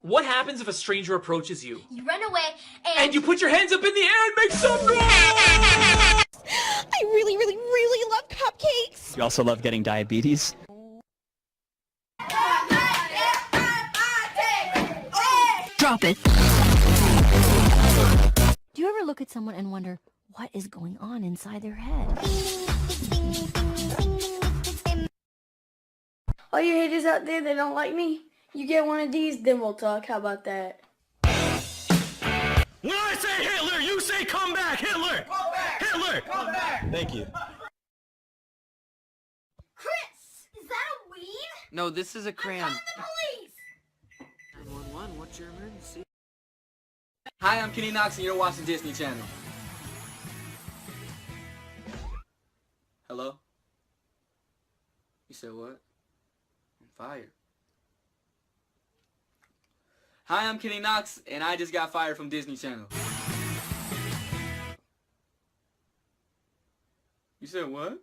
What happens if a stranger approaches you? You run away And you put your hands up in the air and make some noise! I really love cupcakes. You also love getting diabetes? Drop it. Do you ever look at someone and wonder what is going on inside their head? All you haters out there that don't like me, you get one of these, then we'll talk. How about that? When I say Hitler, you say come back, Hitler! Come back! Hitler! Come back! Thank you. Chris, is that a weed? No, this is a crayon. Call the police! 911, what's your emergency? Hi, I'm Kenny Knox and you're watching Disney Channel. Hello? You said what? I'm fired. Hi, I'm Kenny Knox and I just got fired from Disney Channel. You said what?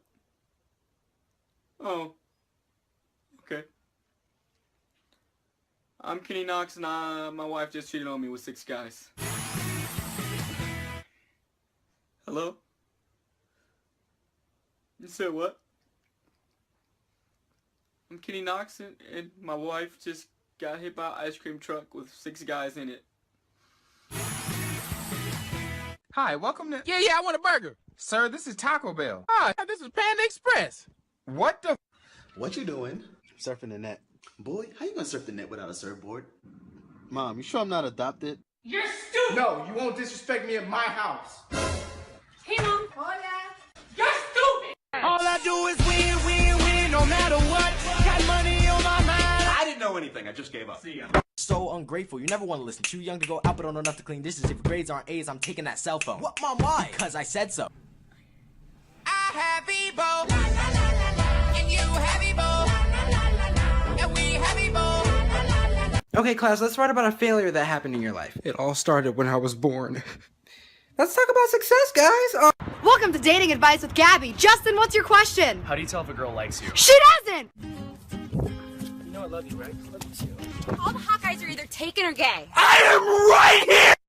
Oh. Okay. I'm Kenny Knox and my wife just cheated on me with 6 guys. Hello? You said what? I'm Kenny Knox and my wife just got hit by an ice cream truck with 6 guys in it. Hi, welcome to... Yeah, I want a burger. Sir, this is Taco Bell. Hi, this is Panda Express. What the... What you doing? Surfing the net. Boy, how you gonna surf the net without a surfboard? Mom, you sure I'm not adopted? You're stupid! No, you won't disrespect me at my house. Hey, Mom. Hola. You're stupid! All I do is win, no matter what. Got money on my mind. I didn't know anything. I just gave up. See ya. So ungrateful, you never want to listen. Too young to go out, but don't know enough to clean dishes. If your grades aren't A's, I'm taking that cell phone. What, Mom, why? Because I said so. I have Ebo, and you have Ebo, and we have Ebo. Okay, class, let's write about a failure that happened in your life. It all started when I was born. Let's talk about success, guys. Welcome to Dating Advice with Gabby. Justin, what's your question? How do you tell if a girl likes you? She doesn't! You know I love you, right? Love you too. All the hot guys are either taken or gay. I am right here!